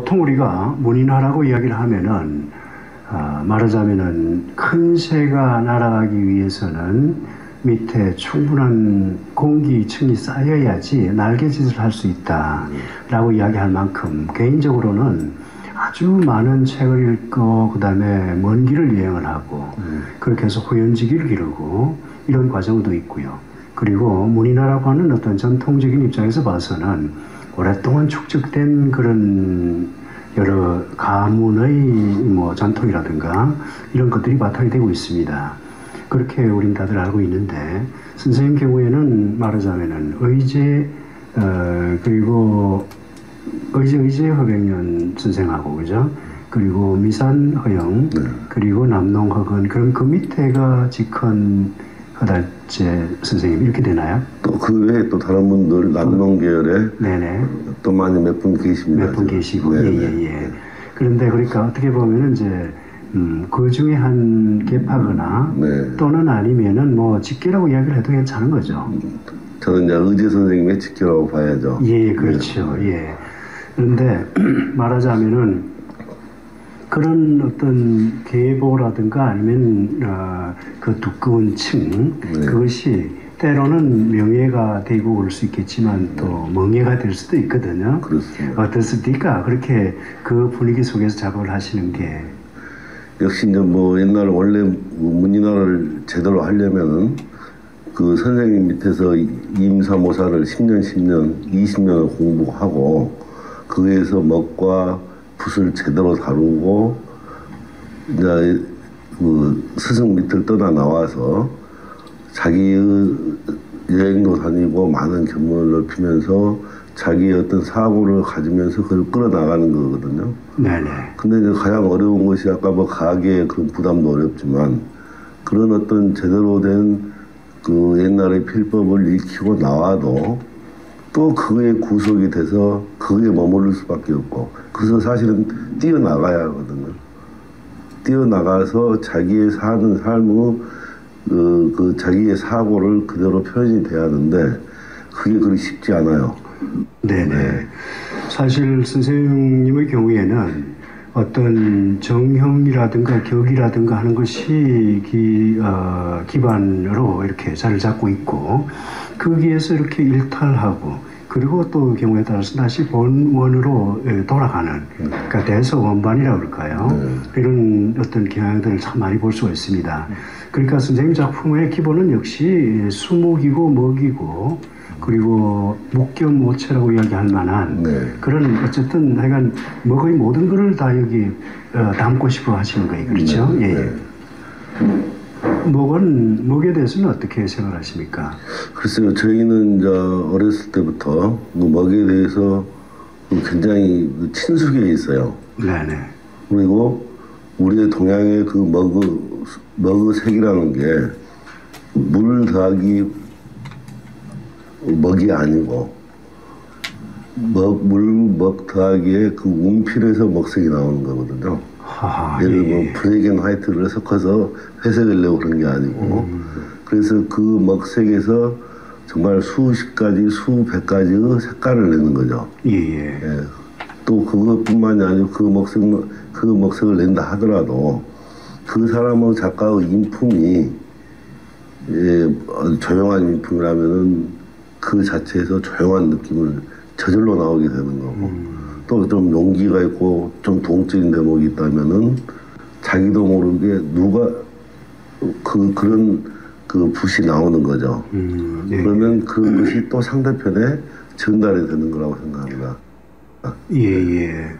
보통 우리가 문인화라고 이야기를 하면은 말하자면은 큰 새가 날아가기 위해서는 밑에 충분한 공기층이 쌓여야지 날개짓을 할 수 있다라고 이야기할 만큼 개인적으로는 아주 많은 책을 읽고 그 다음에 먼 길을 여행을 하고 그렇게 해서 후연지기를 기르고 이런 과정도 있고요. 그리고 문인화라고 하는 어떤 전통적인 입장에서 봐서는 오랫동안 축적된 그런 여러 가문의 뭐 전통이라든가 이런 것들이 바탕이 되고 있습니다. 그렇게 우린 다들 알고 있는데 선생님 경우에는 말하자면은 의제 그리고 의제 허백년 선생하고 그죠? 그리고 미산 허영 그리고 남농 허근 그럼 그 밑에가 직헌 허달제 선생님 이렇게 되나요? 또 그 외에 또 다른 분들 남농 계열에 네네. 또 많이 몇 분 계십니다. 몇 분 계시고 예예예. 그런데 그러니까 어떻게 보면은 이제 그 중에 한 계파거나 또는 아니면은 뭐 직계라고 이야기를 해도 괜찮은 거죠. 저는 이제 의제 선생님의 직계라고 봐야죠. 예, 그렇죠. 예. 그런데 말하자면은 그런 어떤 계보라든가 아니면 그 두꺼운 층 그것이 때로는 명예가 되고 올 수 있겠지만 또 멍해가 될 수도 있거든요. 그렇습니다. 어떻습니까? 그렇게 그 분위기 속에서 작업을 하시는 게 역시 이제 뭐 옛날 원래 문인화를 제대로 하려면은 그 선생님 밑에서 임사모사를 10년, 20년을 공부하고 그에서 먹과 붓을 제대로 다루고 이제 그 스승 밑을 떠나 나와서 자기의 여행도 다니고 많은 견문을 넓히면서 자기의 어떤 사고를 가지면서 그걸 끌어나가는 거거든요. 네네. 근데 이제 가장 어려운 것이 아까 뭐 가계의 그런 부담도 어렵지만 그런 어떤 제대로 된 그 옛날의 필법을 익히고 나와도 또 그에 구속이 돼서 그에 머무를 수밖에 없고 그래서 사실은 뛰어나가야 하거든요. 뛰어나가서 자기의 사는 삶의 그 자기의 사고를 그대로 표현이 돼야 하는데 그게 그리 쉽지 않아요. 네네. 사실 선생님의 경우에는 어떤 정형이라든가 격이라든가 하는 것이 기반으로 이렇게 자리를 잡고 있고 거기에서 이렇게 일탈하고 그리고 또 경우에 따라서 다시 본원으로 돌아가는 그러니까 대서원반이라고 그럴까요? 이런 어떤 경향들을 참 많이 볼 수가 있습니다. 그러니까 선생님 작품의 기본은 역시 수목이고 먹이고 그리고 묵겸오체라고 이야기할 만한 그런 어쨌든 하여간 먹의 모든 것을 다 여기 담고 싶어 하시는 거예요. 그렇죠? 예. 먹에 대해서는 어떻게 생각하십니까? 글쎄요, 저희는 이제 어렸을 때부터 그 먹에 대해서 굉장히 친숙해 있어요. 네네. 그리고 우리의 동양의 그 먹의 색이라는 게 물 더하기 먹이 아니고 먹 더하기에 그 운필에서 먹색이 나오는 거거든요. 예를 들면 블랙 앤 화이트를 섞어서 회색을 내고 그런 게 아니고 그래서 그 먹색에서 정말 수십 가지, 수백 가지의 색깔을 내는 거죠. 예. 또 그것뿐만이 아니고 그 먹색을 낸다 하더라도 그 사람의 작가의 인품이 조용한 인품이라면은 그 자체에서 조용한 느낌을 저절로 나오게 되는 거고 또 좀 용기가 있고 좀 동적인 대목이 있다면은 자기도 모르게 누가 그런 그 붓이 나오는 거죠. 그러면 그것이 또 상대편에 전달이 되는 거라고 생각합니다. 예.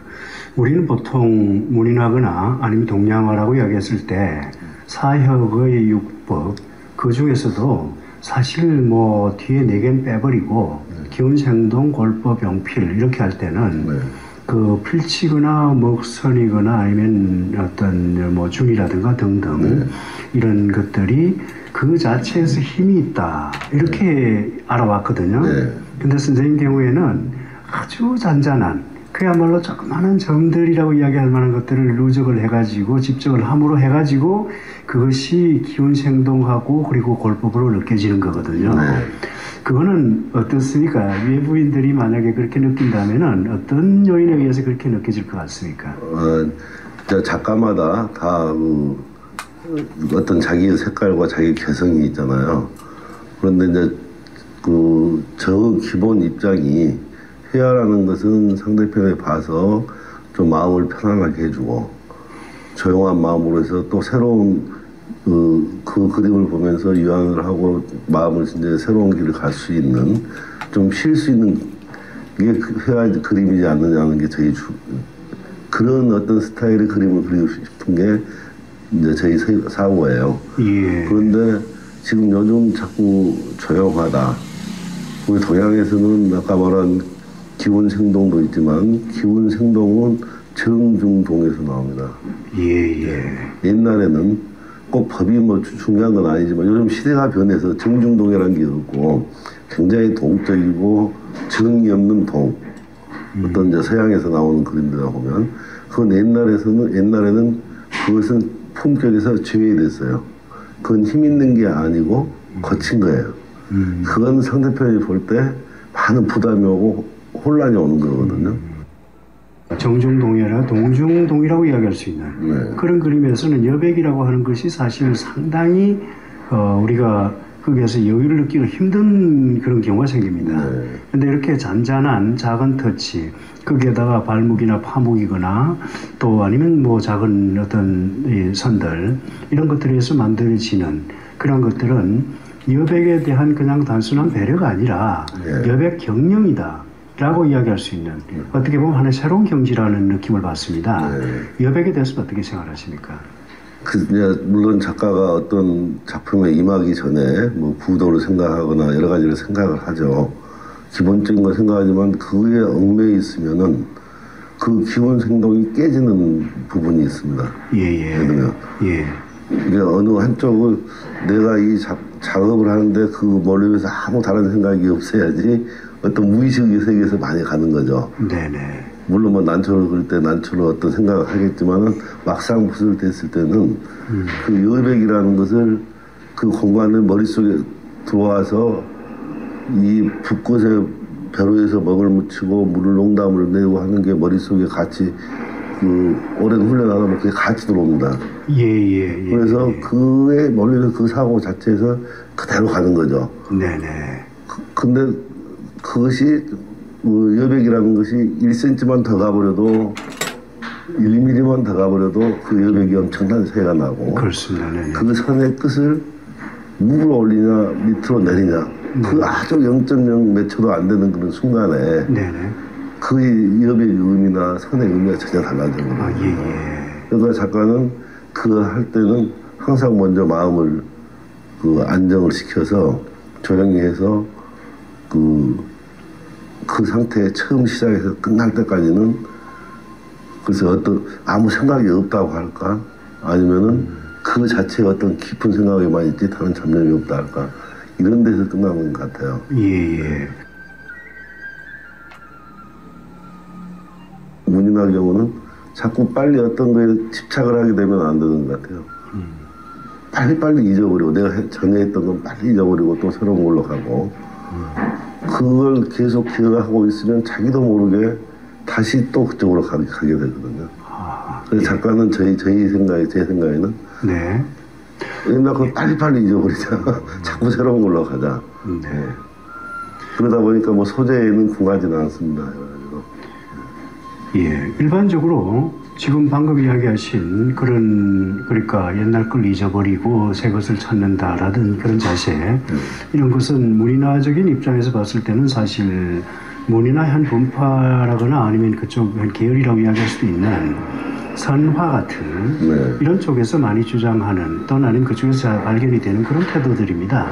우리는 보통 문인화거나 아니면 동양화라고 이야기했을 때 사혁의 육법 그 중에서도 사실 뭐 뒤에 4개는 빼버리고 기운생동, 골법, 용필 이렇게 할 때는 그 필치거나 먹선이거나 아니면 어떤 뭐 준이라든가 등등 이런 것들이 그 자체에서 힘이 있다 이렇게 알아왔거든요. 근데 선생님 경우에는 아주 잔잔한 그야말로 조그마한 점들이라고 이야기할 만한 것들을 누적을 해가지고 집적을 함으로 해가지고 그것이 기운생동하고 그리고 골법으로 느껴지는 거거든요. 네. 그거는 어떻습니까? 외부인들이 만약에 그렇게 느낀다면은 어떤 요인에 의해서 그렇게 느껴질 것 같습니까? 작가마다 다 어떤 자기의 색깔과 자기 개성이 있잖아요. 그런데 이제 저 기본 입장이 회화라는 것은 상대편에 봐서 좀 마음을 편안하게 해주고 조용한 마음으로 해서 또 새로운 그 그림을 보면서 유한을 하고 마음을 이제 새로운 길을 갈 수 있는 좀 쉴 수 있는 이게 회화 그림이지 않느냐는 게 저희 그런 어떤 스타일의 그림을 그리고 싶은 게 이제 저희 사고예요. 예. 그런데 지금 요즘 자꾸 조용하다. 우리 동양에서는 아까 말한 기운생동도 있지만 기운생동은 정중동에서 나옵니다. 예. 옛날에는 꼭 법이 뭐 중요한 건 아니지만 요즘 시대가 변해서 정중동이라는 게 없고 굉장히 동적이고 정이 없는 동. 어떤 이제 서양에서 나오는 그림들을 보면 그건 옛날에는 그것은 품격에서 제외됐어요. 그건 힘 있는 게 아니고 거친 거예요. 그건 상대편이 볼 때 많은 부담이 오고 혼란이 오는 거거든요. 정중동이나 동중동이라고 이야기할 수 있는 네. 그런 그림에서는 여백이라고 하는 것이 사실 상당히 우리가 거기에서 여유를 느끼기 힘든 그런 경우가 생깁니다. 그런데 이렇게 잔잔한 작은 터치, 거기에다가 발목이나 파목이거나 또 아니면 뭐 작은 어떤 이 선들 이런 것들에서 만들어지는 그런 것들은 여백에 대한 그냥 단순한 배려가 아니라 여백 경영이다. 라고 이야기할 수 있는 어떻게 보면 하나의 새로운 경지라는 느낌을 받습니다. 여백에 대해서는 어떻게 생각하십니까? 물론 작가가 어떤 작품에 임하기 전에 뭐 구도를 생각하거나 여러 가지를 생각을 하죠. 기본적인 걸 생각하지만 그에 얽매여 있으면은 그 기본 생동이 깨지는 부분이 있습니다. 이게 어느 한쪽을 내가 이 작업을 하는데 그 머리에서 아무 다른 생각이 없어야지 어떤 무의식의 세계에서 많이 가는 거죠. 네네. 물론 뭐 난초를 그릴 때 난초로 어떤 생각을 하겠지만은 막상 붓을 댔을 때는 그 여백이라는 것을 그 공간을 머릿속에 들어와서 이 붓꽃에 벼루에서 먹을 묻히고 물을 농담을 내고 하는 게 머릿속에 같이 그 오랜 훈련하다 보면 그게 같이 들어옵니다. 그래서 그의 머리에서 그 사고 자체에서 그대로 가는 거죠. 네네. 근데 그것이 여백이라는 것이 1cm만 더 가버려도 1mm만 더 가버려도 그 여백이 엄청난 새가 나고 그렇습니다. 네네. 그 선의 끝을 위로 올리냐 밑으로 내리냐 그 아주 0.0 몇 초도 안 되는 그런 순간에 그 여백의 의미나 선의 의미가 전혀 달라지거든요. 그러니까 작가는 그 할 때는 항상 먼저 마음을 그 안정을 시켜서 조용히 해서 그 상태에 처음 시작해서 끝날 때까지는 그래서 어떤 아무 생각이 없다고 할까 아니면은 그 자체에 어떤 깊은 생각에만 있지 다른 잡념이 없다 할까 이런 데서 끝나는 것 같아요. 문인화 경우는 자꾸 빨리 어떤 거에 집착을 하게 되면 안 되는 것 같아요. 빨리 잊어버리고 내가 전에 했던 건 빨리 잊어버리고 또 새로운 걸로 가고 그걸 계속 기억하고 있으면 자기도 모르게 다시 또 그쪽으로 가게 되거든요. 그래서 작가는 제 생각에는 옛날 거 빨리 잊어버리자. 자꾸 새로운 걸로 가자. 그러다 보니까 뭐 소재에는 궁하지는 않습니다. 일반적으로 지금 방금 이야기하신 그러니까 옛날 걸 잊어버리고 새 것을 찾는다라든 그런 자세 이런 것은 문인화적인 입장에서 봤을 때는 사실 문인화의 한 분파라거나 아니면 그쪽 한 계열이라고 이야기할 수도 있는 선화 같은 이런 쪽에서 많이 주장하는 또는 아니면 그쪽에서 발견이 되는 그런 태도들입니다.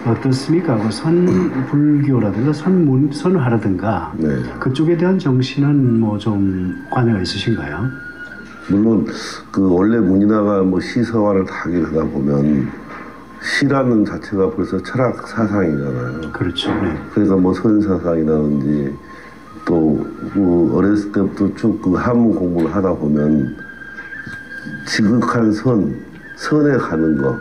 어떻습니까? 그 선불교라든가 선화라든가 그쪽에 대한 정신은 뭐 좀 관여가 있으신가요? 물론 그 원래 문인화가 뭐 시서화를 다 하게 되다 보면 시라는 자체가 벌써 철학 사상이잖아요. 그렇죠. 그러니까 뭐 선사상이라든지 그 어렸을 때부터 쭉 그 한문 공부를 하다 보면 지극한 선에 가는 거,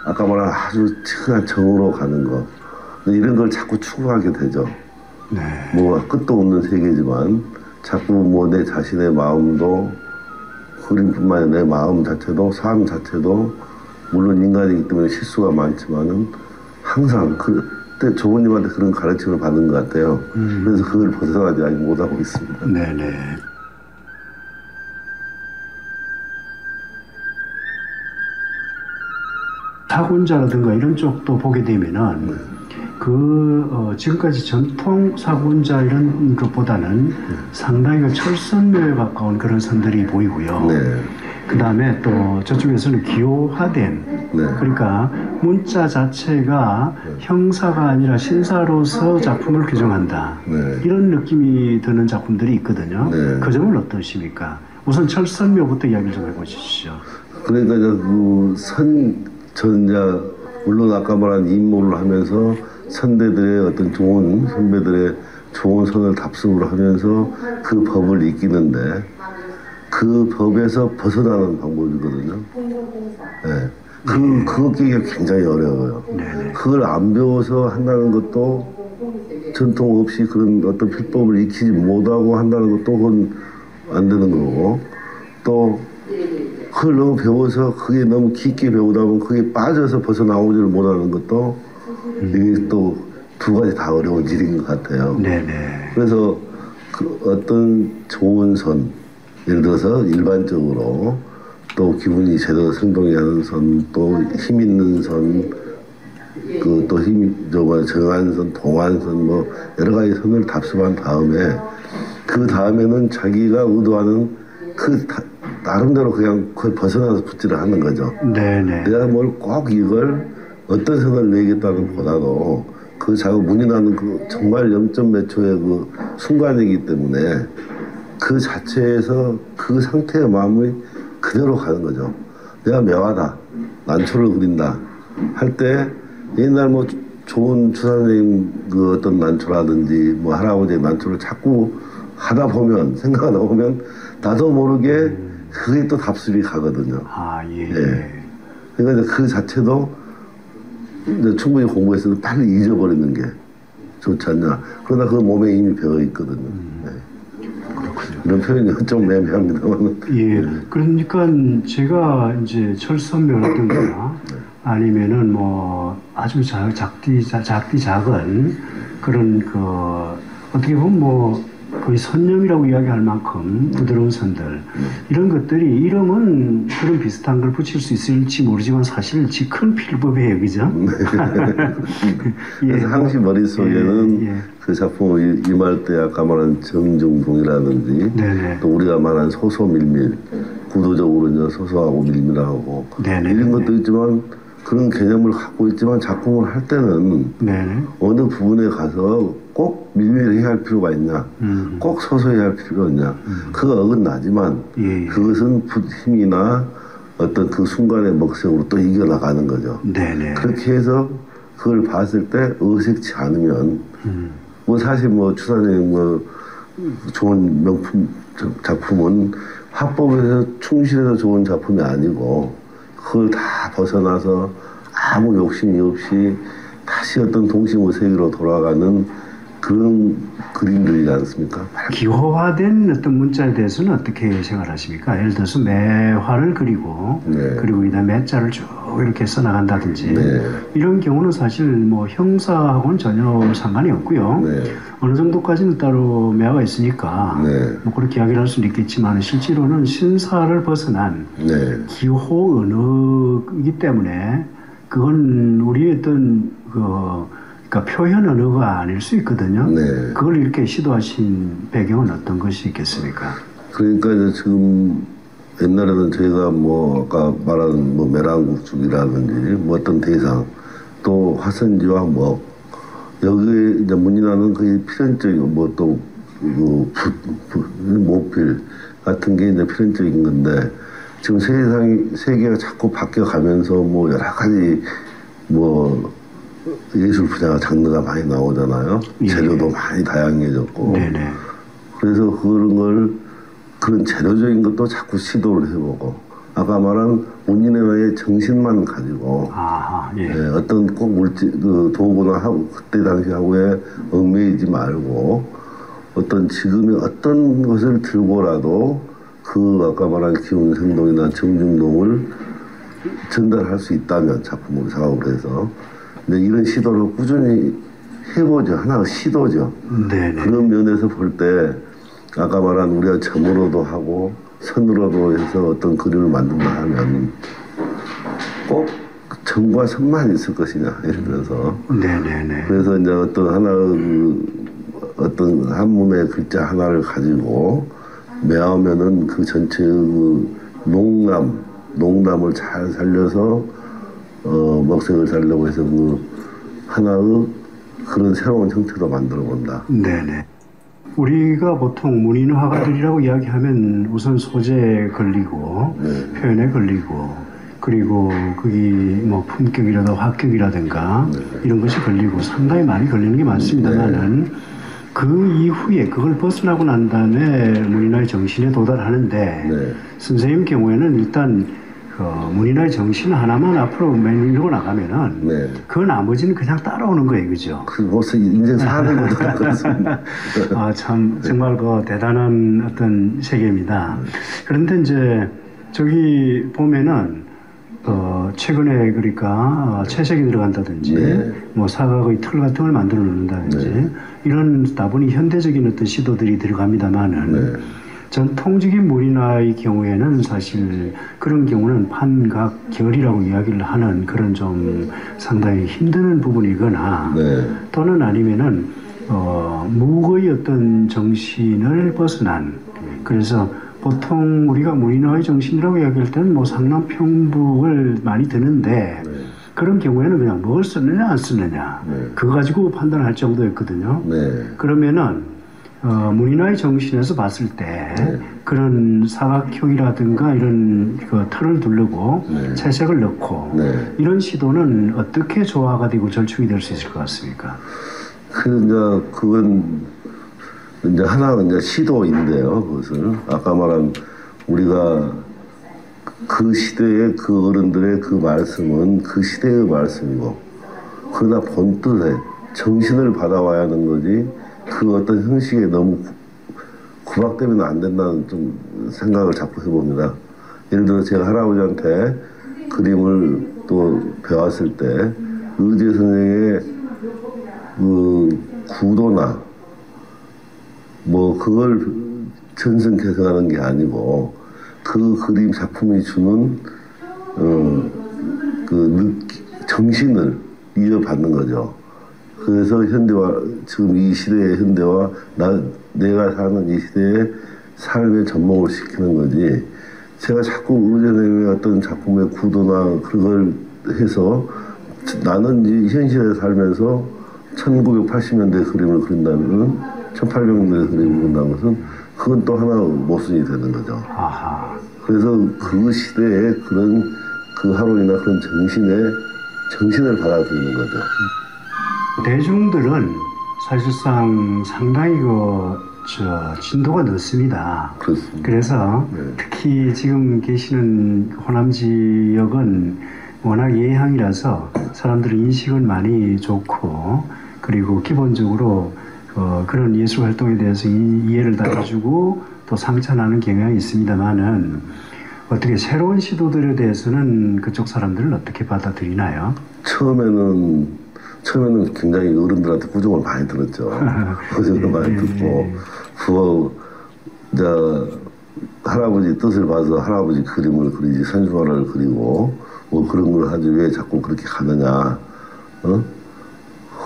아까 말한 아주 지극한 정으로 가는 거, 이런 걸 자꾸 추구하게 되죠. 네. 뭐 끝도 없는 세계지만 자꾸 뭐 내 자신의 마음도 그림뿐만 아니라 내 마음 자체도 삶 자체도 물론 인간이기 때문에 실수가 많지만은 항상 그때 조부님한테 그런 가르침을 받은 것 같아요. 그래서 그걸 벗어나지 아직 못하고 있습니다. 네네. 사군자라든가 이런 쪽도 보게 되면은 지금까지 전통 사군자 이런 것보다는 상당히 그 철선묘에 가까운 그런 선들이 보이고요. 네. 그 다음에 또 저쪽에서는 기호화된, 네. 그러니까 문자 자체가 형사가 아니라 신사로서 작품을 규정한다. 네. 이런 느낌이 드는 작품들이 있거든요. 네. 그 점은 어떠십니까? 우선 철선묘부터 이야기를 좀 해보시죠. 그러니까 그 전자 물론 아까 말한 임무를 하면서 선배들의 어떤 좋은 선배들의 좋은 선을 답습을 하면서 그 법을 익히는데 그 법에서 벗어나는 방법이거든요. 네. 그거 끼기가 굉장히 어려워요. 네네. 그걸 안 배워서 한다는 것도 전통 없이 그런 어떤 필법을 익히지 못하고 한다는 것도 그건 안 되는 거고 또 그걸 너무 배워서 그게 너무 깊게 배우다 보면 그게 빠져서 벗어나오지를 못하는 것도 이게 또 두 가지 다 어려운 일인 것 같아요. 네네. 그래서 그 어떤 좋은 선, 예를 들어서 일반적으로 또 기분이 제대로 생동이 하는 선, 또 힘 있는 선, 그 또 정한 선, 동안 선, 뭐 여러 가지 선을 답습한 다음에 그 다음에는 자기가 의도하는 나름대로 그냥 그걸 벗어나서 붙지를 하는 거죠. 네네. 내가 뭘 꼭 이걸 어떤 선을 내겠다는 것보다도 그 자꾸 문이 나는 그 정말 0점 몇 초의 그 순간이기 때문에 그 자체에서 그 상태의 마음이 그대로 가는 거죠. 내가 매화다, 난초를 그린다 할 때 옛날 뭐 좋은 추사님 그 어떤 난초라든지 뭐 할아버지의 난초를 자꾸 하다 보면 생각하다 보면 나도 모르게 그게 또 답습이 가거든요. 아, 예. 예. 그러니까 그 자체도 이제 충분히 공부했어도 빨리 잊어버리는 게 좋지 않냐. 그러나 그 몸에 이미 배어 있거든요. 네. 그렇군요. 이런 표현이 좀 애매합니다만. 예. 그러니까 제가 이제 철선묘라든가 아니면은 뭐 아주 작디 작은 그런 그 어떻게 보면 뭐 거의 선념이라고 이야기할 만큼 부드러운 선들 이런 것들이 이름은 그런 비슷한 걸 붙일 수 있을지 모르지만 사실 큰 필법이에요, 그죠? 그래서 항상 머릿속에는 그 작품을 임할 때 아까 말한 정중동이라든지 또 우리가 말한 소소밀밀 구도적으로 이제 소소하고 밀밀하고 이런 것도 있지만 그런 개념을 갖고 있지만 작품을 할 때는 어느 부분에 가서 꼭 밀밀해야 할 필요가 있냐, 꼭 소소해야 할 필요가 있냐, 그거 어긋나지만 그것은 힘이나 어떤 그 순간의 먹색으로 또 이겨나가는 거죠. 그렇게 해서 그걸 봤을 때 어색치 않으면 뭐 사실 뭐 추사님 뭐 좋은 명품 작품은 화법에서 충실해서 좋은 작품이 아니고 그걸 다 벗어나서 아무 욕심이 없이 다시 어떤 동심의 세계로 돌아가는 그런 그림들이지 않습니까? 기호화된 어떤 문자에 대해서는 어떻게 생각하십니까? 예를 들어서 매화를 그리고 그리고 이다음 매자를 쭉 이렇게 써나간다든지 이런 경우는 사실 뭐 형사하고는 전혀 상관이 없고요. 어느 정도까지는 따로 매화가 있으니까 뭐 그렇게 이야기를 할 수는 있겠지만 실제로는 신사를 벗어난 기호 언어이기 때문에 그건 우리의 어떤 그러니까 표현 언어가 아닐 수 있거든요. 그걸 이렇게 시도하신 배경은 어떤 것이 있겠습니까? 그러니까 이제 지금 옛날에는 저희가 뭐 아까 말한 뭐 매랑국죽이라든지 뭐 어떤 대상 또 화선지와 뭐 여기에 이제 문이 나는 거의 필연적인 뭐 또 모필 같은 게 이제 필연적인 건데 지금 세계가 자꾸 바뀌어가면서 뭐 여러 가지 뭐 예술 분야가 장르가 많이 나오잖아요. 재료도 많이 다양해졌고 그래서 그런 재료적인 것도 자꾸 시도를 해보고, 아까 말한 문인회의 정신만 가지고, 예. 어떤 꼭 도구나 하고, 그때 당시 하고에 얽매이지 말고, 지금의 어떤 것을 들고라도 아까 말한 기운생동이나 정중동을 전달할 수 있다면 작품으로 작업을 해서. 근데 이런 시도를 꾸준히 해보죠. 하나의 시도죠. 네네. 그런 면에서 볼 때 아까 말한 우리가 점으로도 하고 선으로도 해서 어떤 그림을 만든다 하면 꼭 점과 선만 있을 것이냐, 예를 들어서. 네네네. 그래서 이제 어떤 한문의 글자 하나를 가지고 매하면은 그 전체의 농담을 잘 살려서 먹색을 살려고 해서 하나의 그런 새로운 형태도 만들어 본다. 네네. 우리가 보통 문인 화가들이라고 이야기하면 우선 소재에 걸리고 표현에 걸리고 그리고 그게 뭐 품격이라든가 화격이라든가 이런 것이 걸리고 상당히 많이 걸리는 게 많습니다만은 그 이후에 그걸 벗어나고 난 다음에 문인화의 정신에 도달하는데 선생님 경우에는 일단 문인화의 정신 하나만 앞으로 밀고 나가면은 그 나머지는 그냥 따라오는 거예요, 그죠? 그 벌써 인생 사는 것도 그렇습니다. 참 정말 대단한 어떤 세계입니다. 그런데 이제 저기 보면은 최근에 그러니까 채색이 들어간다든지 뭐 사각의 틀 같은 걸 만들어 놓는다든지 이런 다분히 현대적인 어떤 시도들이 들어갑니다만은 전통적인 문인화의 경우에는 사실 그런 경우는 판각결이라고 이야기를 하는 그런 좀 상당히 힘든 부분이거나 또는 아니면은 무의 어떤 정신을 벗어난 그래서 보통 우리가 문인화의 정신이라고 이야기할 때는 뭐 상남평북을 많이 드는데 그런 경우에는 그냥 뭘 쓰느냐 안 쓰느냐 그거 가지고 판단할 정도였거든요. 그러면은 문인화의 정신에서 봤을 때 그런 사각형이라든가 이런 틀을 두르고 채색을 넣고 이런 시도는 어떻게 조화가 되고 절충이 될 수 있을 것 같습니까? 그건 이제 하나가 이제 시도인데요. 그것을 아까 말한 우리가 그 시대의 그 어른들의 그 말씀은 그 시대의 말씀이고 그러나 본뜻에 정신을 받아와야 하는 거지 그 어떤 형식에 너무 구박되면 안 된다는 좀 생각을 자꾸 해봅니다. 예를 들어 제가 할아버지한테 그림을 또 배웠을 때 의제 선생의 그 구도나 뭐 그걸 전승 개성하는 게 아니고 그 그림 작품이 주는 정신을 이어받는 거죠. 그래서 현대와 지금 이 시대의 현대와 내가 사는 이 시대의 삶에 접목을 시키는 거지. 제가 자꾸 의제선생님의 어떤 작품의 구도나 그걸 해서 나는 이 현실에 살면서 1980년대 그림을 그린다는 1800년대 그림을 그린다는 것은 그건 또 하나 모순이 되는 거죠. 그래서 그 시대의 그런 그 하루이나 그런 정신을 받아들이는 거죠. 대중들은 사실상 상당히 진도가 넓습니다. 그렇습니다. 그래서 특히 지금 계시는 호남 지역은 워낙 예향이라서 사람들의 인식은 많이 좋고 그리고 기본적으로 그런 예술 활동에 대해서 이해를 다 해주고 또 상찬하는 경향이 있습니다만은 어떻게 새로운 시도들에 대해서는 그쪽 사람들은 어떻게 받아들이나요? 처음에는 굉장히 어른들한테 부정을 많이 들었죠. 부정을 많이 듣고 할아버지 뜻을 봐서 할아버지 그림을 그리지 산수화를 그리고 뭐 그런 걸 하지 왜 자꾸 그렇게 가느냐.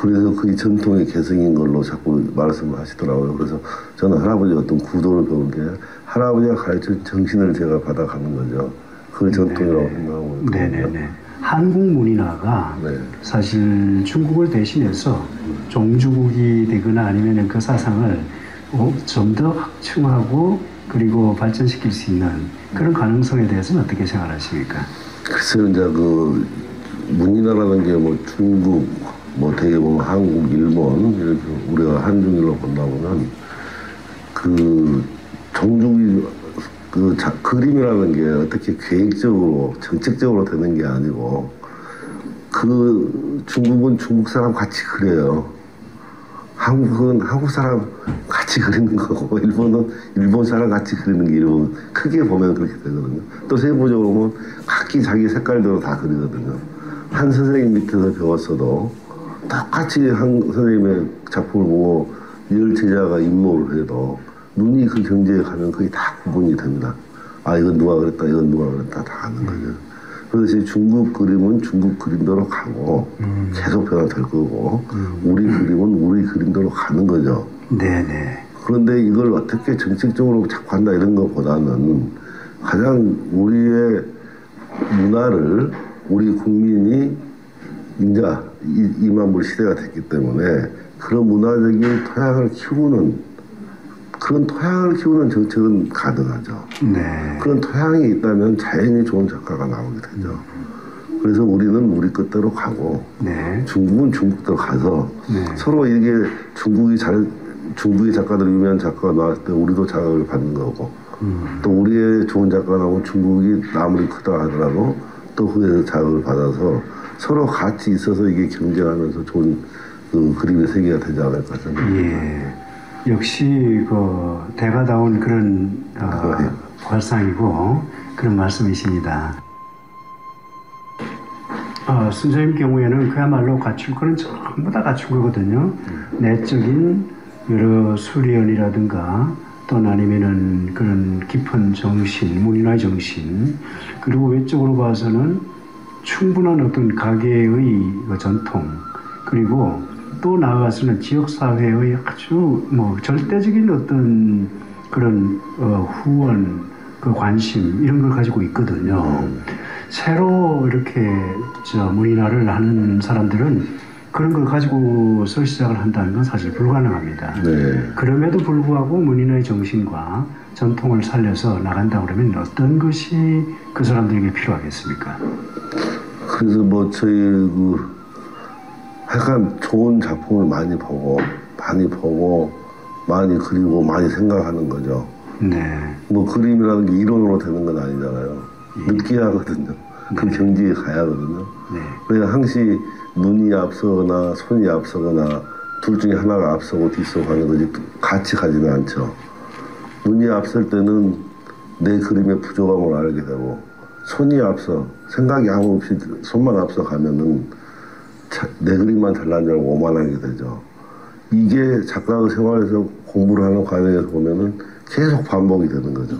그래서 그게 전통의 개성인 걸로 자꾸 말씀을 하시더라고요. 그래서 저는 할아버지 어떤 구도를 배운 게 할아버지가 가르친 정신을 제가 받아가는 거죠. 그걸 전통이라고 생각하고 네네네. 한국 문인화가 사실 중국을 대신해서 종주국이 되거나 아니면 그 사상을 좀 더 확충하고 그리고 발전시킬 수 있는 그런 가능성에 대해서는 어떻게 생각하십니까? 글쎄요, 이제 그 문인화라는 게 뭐 중국, 뭐 되게 보면 한국, 일본 이렇게 우리가 한중일로 본다 보면 그 그 정중이 그림이라는 게 어떻게 계획적으로 정책적으로 되는 게 아니고 그 중국은 중국 사람 같이 그려요. 한국은 한국 사람 같이 그리는 거고 일본은 일본 사람 같이 그리는 게 일본 크게 보면 그렇게 되거든요. 또 세부적으로 보면 각기 자기 색깔대로 다 그리거든요. 한 선생님 밑에서 배웠어도 똑같이 한 선생님의 작품을 보고 열 제자가 입모를 해도 눈이 그 경지에 가면 그게 다 구분이 됩니다. 아 이건 누가 그랬다 이건 누가 그랬다 다 아는 거죠. 그래서 중국 그림은 중국 그림대로 가고 계속 변화될 거고 우리 그림은 우리 그림대로 가는 거죠. 네네. 그런데 이걸 어떻게 정책적으로 자꾸 한다 이런 것보다는 가장 우리의 문화를 우리 국민이 이제 2만 불 시대가 됐기 때문에 그런 문화적인 토양을 키우는 그런 토양을 키우는 정책은 가능하죠. 네. 그런 토양이 있다면 자연히 좋은 작가가 나오게 되죠. 그래서 우리는 우리 뜻대로 가고 네. 중국은 중국대로 가서 네. 서로 이게 중국의 작가들 유명한 작가가 나왔을 때 우리도 자극을 받는 거고 또 우리의 좋은 작가가 나오면 중국이 아무리 크다 하더라도 또 후에서 자극을 받아서 서로 같이 있어서 이게 경쟁하면서 좋은 그 그림의 세계가 되지 않을까 생각합니다. 예. 역시 그 대가다운 그런 발상이고 그런 말씀이십니다. 선생님 경우에는 그야말로 갖출 거는 전부 다 갖춘 거거든요. 내적인 여러 수련이라든가 또는 아니면은 그런 깊은 정신, 문인화의 정신, 그리고 외적으로 봐서는 충분한 어떤 가계의 그 전통, 그리고 또 나아가서는 지역사회의 아주 뭐 절대적인 어떤 그런 후원, 그 관심 이런 걸 가지고 있거든요. 새로 이렇게 문인화를 하는 사람들은 그런 걸 가지고서 시작을 한다는 건 사실 불가능합니다. 네. 그럼에도 불구하고 문인화의 정신과 전통을 살려서 나간다 그러면 어떤 것이 그 사람들에게 필요하겠습니까? 그래서 뭐 저희 약간 좋은 작품을 많이 보고 많이 그리고 많이 생각하는 거죠. 네. 뭐 그림이라는 게 이론으로 되는 건 아니잖아요. 느끼야 하거든요. 그 경지에 가야 하거든요. 네. 그래서 항시 눈이 앞서거나 손이 앞서거나 둘 중에 하나가 앞서고 뒤서고 하는 거지 같이 가지는 않죠. 눈이 앞설 때는 내 그림의 부족함을 알게 되고 손이 앞서 생각이 아무 없이 손만 앞서 가면은 내 그림만 잘난 줄 알고 오만하게 되죠. 이게 작가의 생활에서 공부를 하는 과정에서 보면은 계속 반복이 되는 거죠.